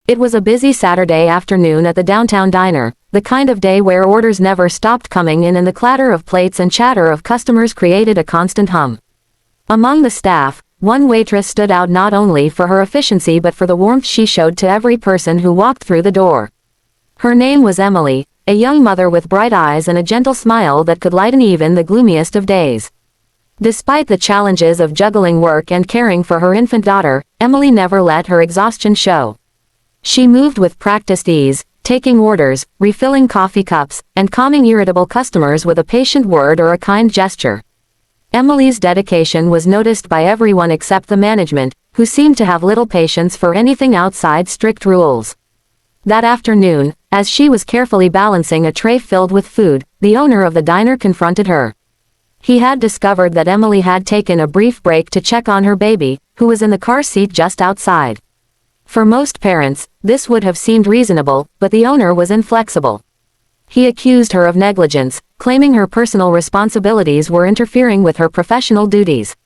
It was a busy Saturday afternoon at the downtown diner, the kind of day where orders never stopped coming in and the clatter of plates and chatter of customers created a constant hum. Among the staff, one waitress stood out not only for her efficiency but for the warmth she showed to every person who walked through the door. Her name was Emily, a young mother with bright eyes and a gentle smile that could lighten even the gloomiest of days. Despite the challenges of juggling work and caring for her infant daughter, Emily never let her exhaustion show. She moved with practiced ease, taking orders, refilling coffee cups, and calming irritable customers with a patient word or a kind gesture. Emily's dedication was noticed by everyone except the management, who seemed to have little patience for anything outside strict rules. That afternoon, as she was carefully balancing a tray filled with food, the owner of the diner confronted her. He had discovered that Emily had taken a brief break to check on her baby, who was in the car seat just outside. For most parents, this would have seemed reasonable, but the owner was inflexible. He accused her of negligence, claiming her personal responsibilities were interfering with her professional duties.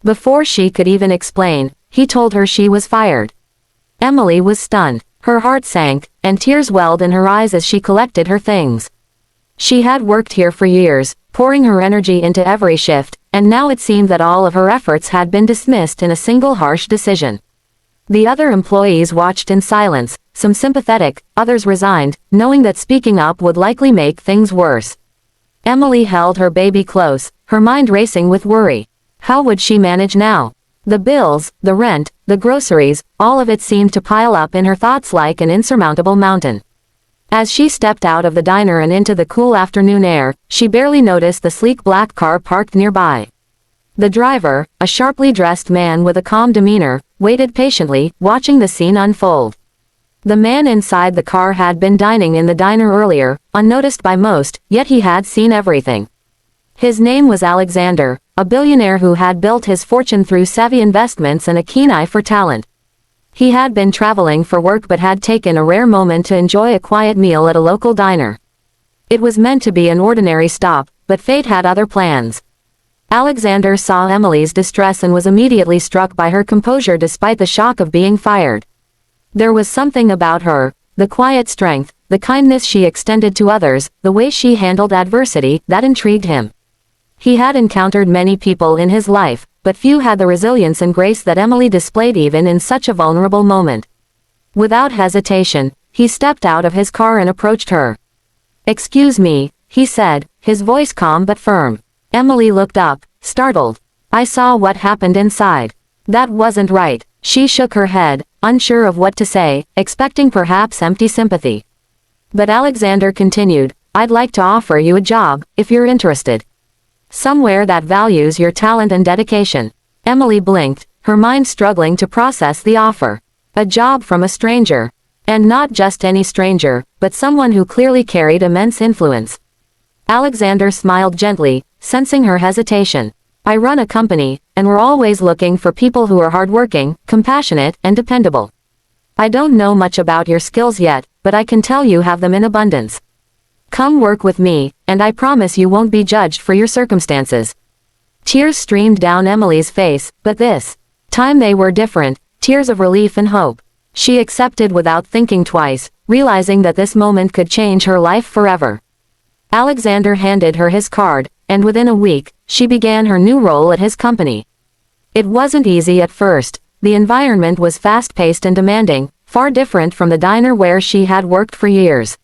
Before she could even explain, he told her she was fired. Emily was stunned. Her heart sank, and tears welled in her eyes as she collected her things. She had worked here for years, pouring her energy into every shift, and now it seemed that all of her efforts had been dismissed in a single harsh decision. The other employees watched in silence, some sympathetic, others resigned, knowing that speaking up would likely make things worse. Emily held her baby close, her mind racing with worry. How would she manage now? The bills, the rent, the groceries, all of it seemed to pile up in her thoughts like an insurmountable mountain. As she stepped out of the diner and into the cool afternoon air, she barely noticed the sleek black car parked nearby. The driver, a sharply dressed man with a calm demeanor, waited patiently, watching the scene unfold. The man inside the car had been dining in the diner earlier, unnoticed by most, yet he had seen everything. His name was Alexander, a billionaire who had built his fortune through savvy investments and a keen eye for talent. He had been traveling for work but had taken a rare moment to enjoy a quiet meal at a local diner. It was meant to be an ordinary stop, but fate had other plans. Alexander saw Emily's distress and was immediately struck by her composure despite the shock of being fired. There was something about her, the quiet strength, the kindness she extended to others, the way she handled adversity, that intrigued him. He had encountered many people in his life, but few had the resilience and grace that Emily displayed even in such a vulnerable moment. Without hesitation, he stepped out of his car and approached her. "Excuse me," he said, his voice calm but firm. Emily looked up, startled. "I saw what happened inside. That wasn't right." She shook her head, unsure of what to say, expecting perhaps empty sympathy. But Alexander continued, "I'd like to offer you a job, if you're interested. Somewhere that values your talent and dedication." Emily blinked, her mind struggling to process the offer. A job from a stranger. And not just any stranger, but someone who clearly carried immense influence. Alexander smiled gently, sensing her hesitation. "I run a company, and we're always looking for people who are hardworking, compassionate, and dependable. I don't know much about your skills yet, but I can tell you have them in abundance. Come work with me, and I promise you won't be judged for your circumstances." Tears streamed down Emily's face, but this time they were different, tears of relief and hope. She accepted without thinking twice, realizing that this moment could change her life forever. Alexander handed her his card, and within a week, she began her new role at his company. It wasn't easy at first. The environment was fast-paced and demanding, far different from the diner where she had worked for years.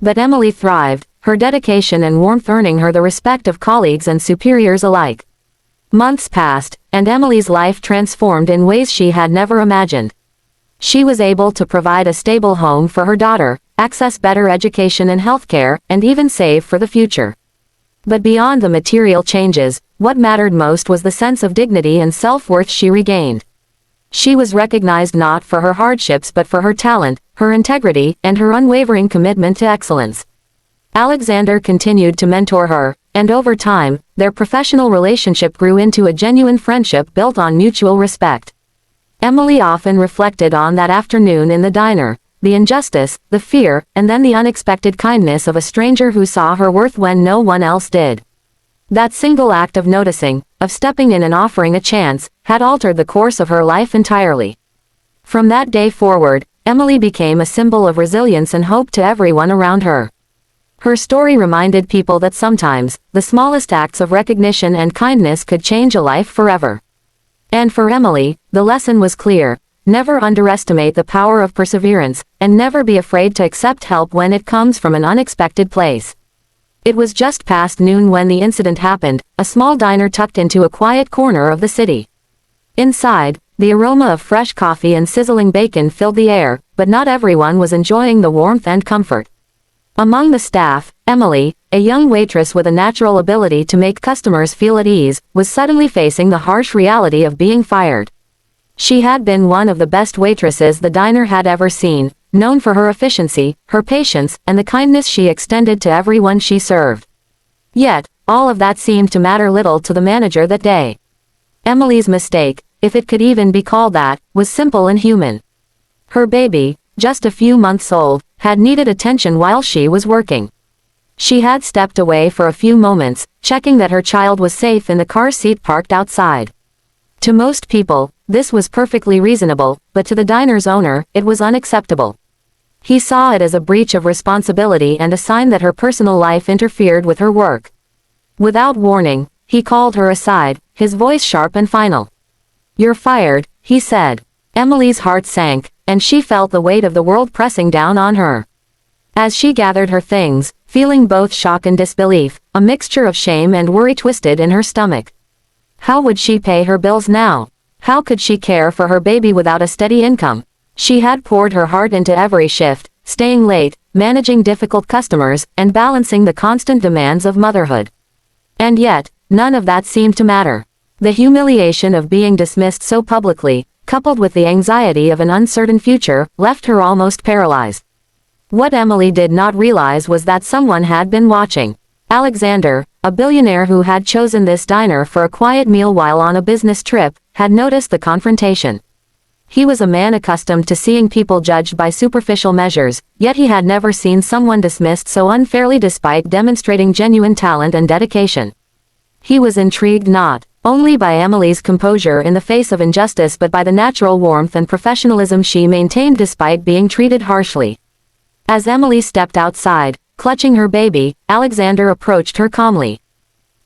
But Emily thrived, her dedication and warmth earning her the respect of colleagues and superiors alike. Months passed, and Emily's life transformed in ways she had never imagined. She was able to provide a stable home for her daughter, access better education and healthcare, and even save for the future. But beyond the material changes, what mattered most was the sense of dignity and self-worth she regained. She was recognized not for her hardships but for her talent, her integrity, and her unwavering commitment to excellence. Alexander continued to mentor her, and over time, their professional relationship grew into a genuine friendship built on mutual respect. Emily often reflected on that afternoon in the diner, the injustice, the fear, and then the unexpected kindness of a stranger who saw her worth when no one else did. That single act of noticing, of stepping in and offering a chance, had altered the course of her life entirely. From that day forward, Emily became a symbol of resilience and hope to everyone around her. Her story reminded people that sometimes, the smallest acts of recognition and kindness could change a life forever. And for Emily, the lesson was clear: never underestimate the power of perseverance, and never be afraid to accept help when it comes from an unexpected place. It was just past noon when the incident happened, a small diner tucked into a quiet corner of the city. Inside, the aroma of fresh coffee and sizzling bacon filled the air, but not everyone was enjoying the warmth and comfort. Among the staff, Emily, a young waitress with a natural ability to make customers feel at ease, was suddenly facing the harsh reality of being fired. She had been one of the best waitresses the diner had ever seen, known for her efficiency, her patience, and the kindness she extended to everyone she served. Yet, all of that seemed to matter little to the manager that day. Emily's mistake, if it could even be called that, was simple and human. Her baby, just a few months old, had needed attention while she was working. She had stepped away for a few moments, checking that her child was safe in the car seat parked outside. To most people, this was perfectly reasonable, but to the diner's owner, it was unacceptable. He saw it as a breach of responsibility and a sign that her personal life interfered with her work. Without warning, he called her aside, his voice sharp and final. "You're fired," he said. Emily's heart sank, and she felt the weight of the world pressing down on her. As she gathered her things, feeling both shock and disbelief, a mixture of shame and worry twisted in her stomach. How would she pay her bills now? How could she care for her baby without a steady income? She had poured her heart into every shift, staying late, managing difficult customers, and balancing the constant demands of motherhood. And yet, none of that seemed to matter. The humiliation of being dismissed so publicly, coupled with the anxiety of an uncertain future, left her almost paralyzed. What Emily did not realize was that someone had been watching. Alexander, a billionaire who had chosen this diner for a quiet meal while on a business trip, had noticed the confrontation. He was a man accustomed to seeing people judged by superficial measures, yet he had never seen someone dismissed so unfairly despite demonstrating genuine talent and dedication. He was intrigued not only by Emily's composure in the face of injustice but by the natural warmth and professionalism she maintained despite being treated harshly. As Emily stepped outside, clutching her baby, Alexander approached her calmly.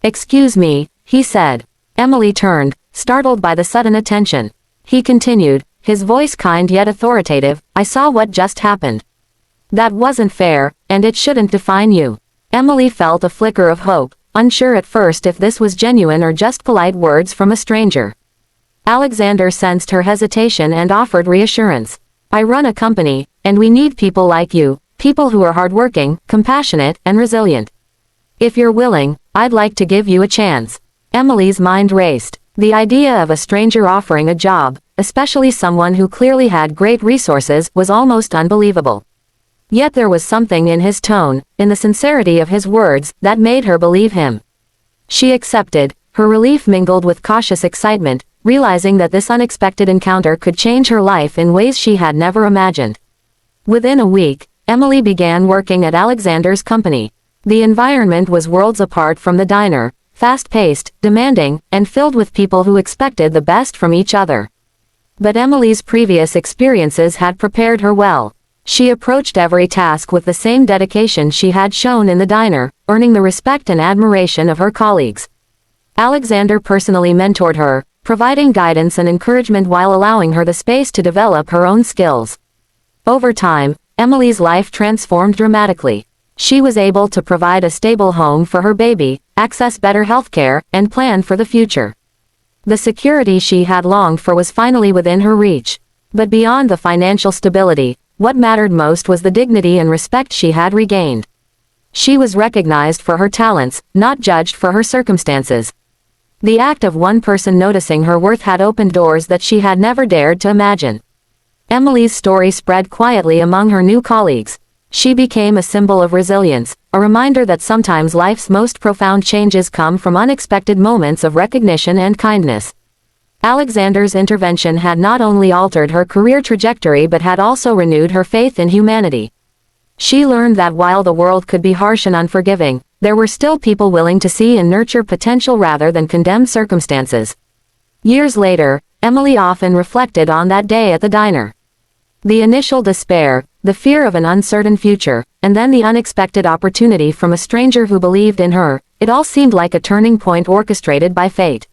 "Excuse me," he said. Emily turned, startled by the sudden attention. He continued, his voice kind yet authoritative, "I saw what just happened. That wasn't fair, and it shouldn't define you." Emily felt a flicker of hope, unsure at first if this was genuine or just polite words from a stranger. Alexander sensed her hesitation and offered reassurance. "I run a company, and we need people like you, people who are hardworking, compassionate, and resilient. If you're willing, I'd like to give you a chance." Emily's mind raced. The idea of a stranger offering a job, especially someone who clearly had great resources, was almost unbelievable. Yet there was something in his tone, in the sincerity of his words, that made her believe him. She accepted, her relief mingled with cautious excitement, realizing that this unexpected encounter could change her life in ways she had never imagined. Within a week, Emily began working at Alexander's company. The environment was worlds apart from the diner, fast-paced, demanding, and filled with people who expected the best from each other. But Emily's previous experiences had prepared her well. She approached every task with the same dedication she had shown in the diner, earning the respect and admiration of her colleagues. Alexander personally mentored her, providing guidance and encouragement while allowing her the space to develop her own skills. Over time, Emily's life transformed dramatically. She was able to provide a stable home for her baby, access better healthcare, and plan for the future. The security she had longed for was finally within her reach. But beyond the financial stability, what mattered most was the dignity and respect she had regained. She was recognized for her talents, not judged for her circumstances. The act of one person noticing her worth had opened doors that she had never dared to imagine. Emily's story spread quietly among her new colleagues. She became a symbol of resilience, a reminder that sometimes life's most profound changes come from unexpected moments of recognition and kindness. Alexander's intervention had not only altered her career trajectory but had also renewed her faith in humanity. She learned that while the world could be harsh and unforgiving, there were still people willing to see and nurture potential rather than condemn circumstances. Years later, Emily often reflected on that day at the diner. The initial despair, the fear of an uncertain future, and then the unexpected opportunity from a stranger who believed in her, it all seemed like a turning point orchestrated by fate.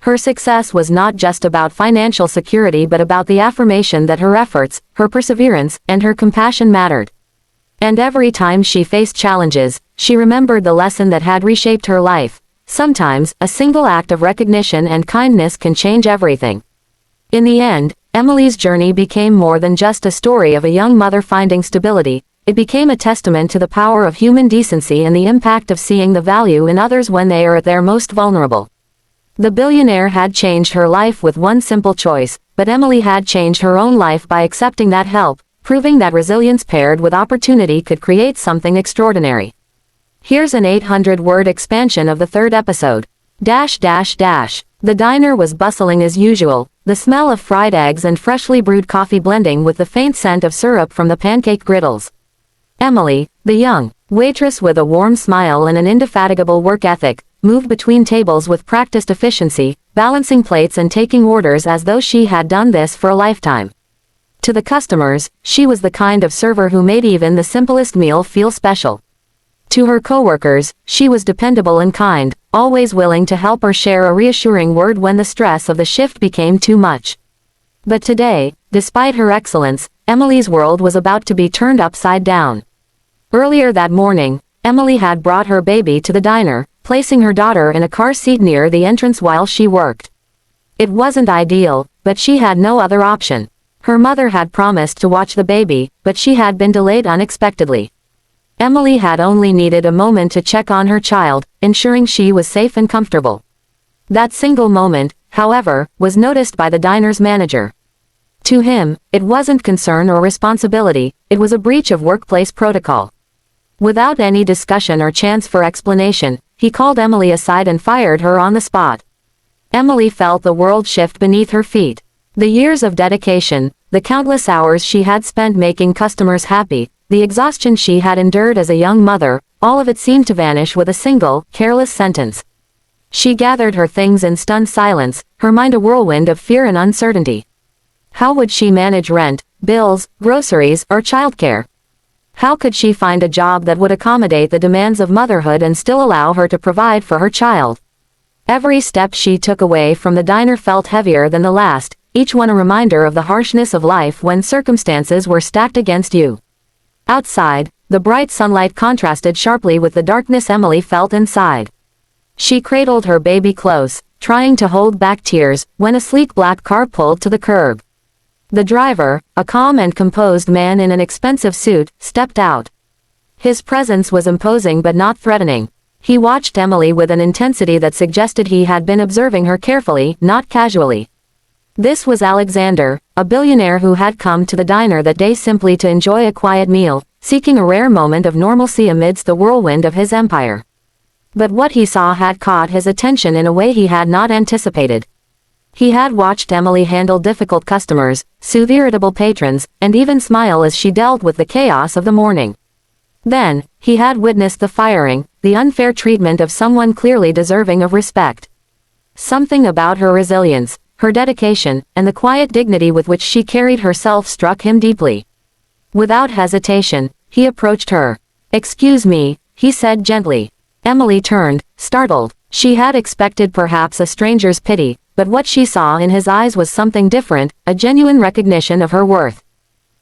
Her success was not just about financial security but about the affirmation that her efforts, her perseverance, and her compassion mattered. And every time she faced challenges, she remembered the lesson that had reshaped her life. Sometimes, a single act of recognition and kindness can change everything. In the end, Emily's journey became more than just a story of a young mother finding stability. It became a testament to the power of human decency and the impact of seeing the value in others when they are at their most vulnerable. The billionaire had changed her life with one simple choice, but Emily had changed her own life by accepting that help, proving that resilience paired with opportunity could create something extraordinary. Here's an 800-word expansion of the third episode. The diner was bustling as usual, the smell of fried eggs and freshly brewed coffee blending with the faint scent of syrup from the pancake griddles. Emily, the young waitress with a warm smile and an indefatigable work ethic, moved between tables with practiced efficiency, balancing plates and taking orders as though she had done this for a lifetime. To the customers, she was the kind of server who made even the simplest meal feel special. To her coworkers, she was dependable and kind, always willing to help or share a reassuring word when the stress of the shift became too much. But today, despite her excellence, Emily's world was about to be turned upside down. Earlier that morning, Emily had brought her baby to the diner, placing her daughter in a car seat near the entrance while she worked. It wasn't ideal, but she had no other option. Her mother had promised to watch the baby, but she had been delayed unexpectedly. Emily had only needed a moment to check on her child, ensuring she was safe and comfortable. That single moment, however, was noticed by the diner's manager. To him, it wasn't concern or responsibility, it was a breach of workplace protocol. Without any discussion or chance for explanation, he called Emily aside and fired her on the spot. Emily felt the world shift beneath her feet. The years of dedication, the countless hours she had spent making customers happy, the exhaustion she had endured as a young mother, all of it seemed to vanish with a single, careless sentence. She gathered her things in stunned silence, her mind a whirlwind of fear and uncertainty. How would she manage rent, bills, groceries, or childcare? How could she find a job that would accommodate the demands of motherhood and still allow her to provide for her child? Every step she took away from the diner felt heavier than the last, each one a reminder of the harshness of life when circumstances were stacked against you. Outside, the bright sunlight contrasted sharply with the darkness Emily felt inside. She cradled her baby close, trying to hold back tears, when a sleek black car pulled to the curb. The driver, a calm and composed man in an expensive suit, stepped out. His presence was imposing but not threatening. He watched Emily with an intensity that suggested he had been observing her carefully, not casually. This was Alexander, a billionaire who had come to the diner that day simply to enjoy a quiet meal, seeking a rare moment of normalcy amidst the whirlwind of his empire. But what he saw had caught his attention in a way he had not anticipated. He had watched Emily handle difficult customers, soothe irritable patrons, and even smile as she dealt with the chaos of the morning. Then, he had witnessed the firing, the unfair treatment of someone clearly deserving of respect. Something about her resilience, her dedication, and the quiet dignity with which she carried herself struck him deeply. Without hesitation, he approached her. "Excuse me," he said gently. Emily turned, startled. She had expected perhaps a stranger's pity, but what she saw in his eyes was something different, a genuine recognition of her worth.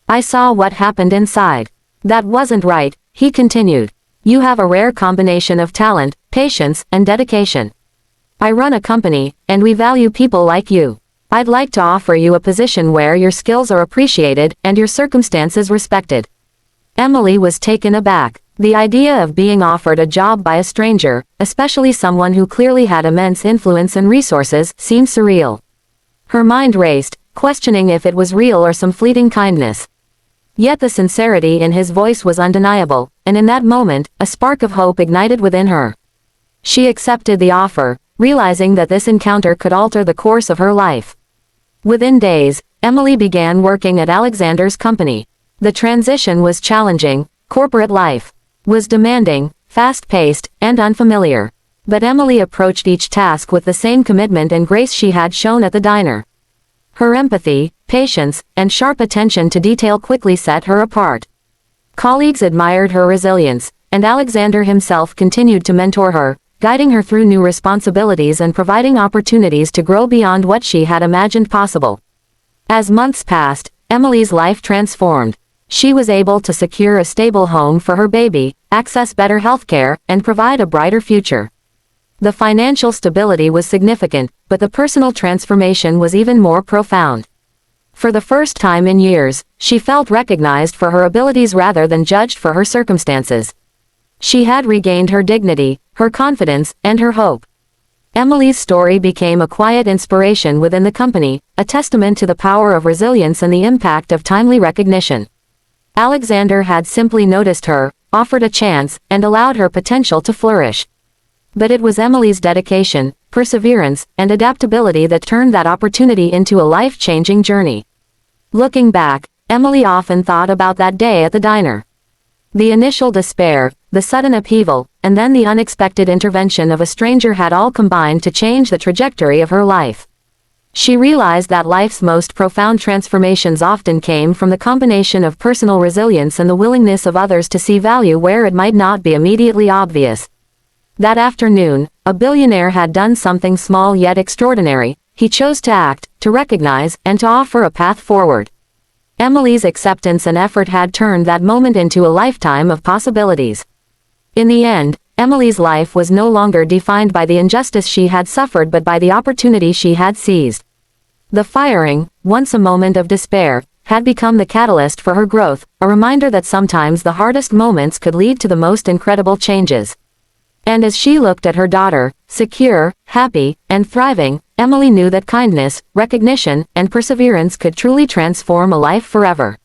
"I saw what happened inside. That wasn't right," he continued. "You have a rare combination of talent, patience, and dedication. I run a company, and we value people like you. I'd like to offer you a position where your skills are appreciated, and your circumstances respected." Emily was taken aback. The idea of being offered a job by a stranger, especially someone who clearly had immense influence and resources, seemed surreal. Her mind raced, questioning if it was real or some fleeting kindness. Yet the sincerity in his voice was undeniable, and in that moment, a spark of hope ignited within her. She accepted the offer, realizing that this encounter could alter the course of her life. Within days, Emily began working at Alexander's company. The transition was challenging. Corporate life was demanding, fast-paced, and unfamiliar. But Emily approached each task with the same commitment and grace she had shown at the diner. Her empathy, patience, and sharp attention to detail quickly set her apart. Colleagues admired her resilience, and Alexander himself continued to mentor her, guiding her through new responsibilities and providing opportunities to grow beyond what she had imagined possible. As months passed, Emily's life transformed. She was able to secure a stable home for her baby, access better healthcare, and provide a brighter future. The financial stability was significant, but the personal transformation was even more profound. For the first time in years, she felt recognized for her abilities rather than judged for her circumstances. She had regained her dignity, her confidence, and her hope. Emily's story became a quiet inspiration within the company, a testament to the power of resilience and the impact of timely recognition. Alexander had simply noticed her, offered a chance, and allowed her potential to flourish. But it was Emily's dedication, perseverance, and adaptability that turned that opportunity into a life-changing journey. Looking back, Emily often thought about that day at the diner. The initial despair, the sudden upheaval, and then the unexpected intervention of a stranger had all combined to change the trajectory of her life. She realized that life's most profound transformations often came from the combination of personal resilience and the willingness of others to see value where it might not be immediately obvious. That afternoon, a billionaire had done something small yet extraordinary. He chose to act, to recognize, and to offer a path forward. Emily's acceptance and effort had turned that moment into a lifetime of possibilities. In the end, Emily's life was no longer defined by the injustice she had suffered but by the opportunity she had seized. The firing, once a moment of despair, had become the catalyst for her growth, a reminder that sometimes the hardest moments could lead to the most incredible changes. And as she looked at her daughter, secure, happy, and thriving, Emily knew that kindness, recognition, and perseverance could truly transform a life forever.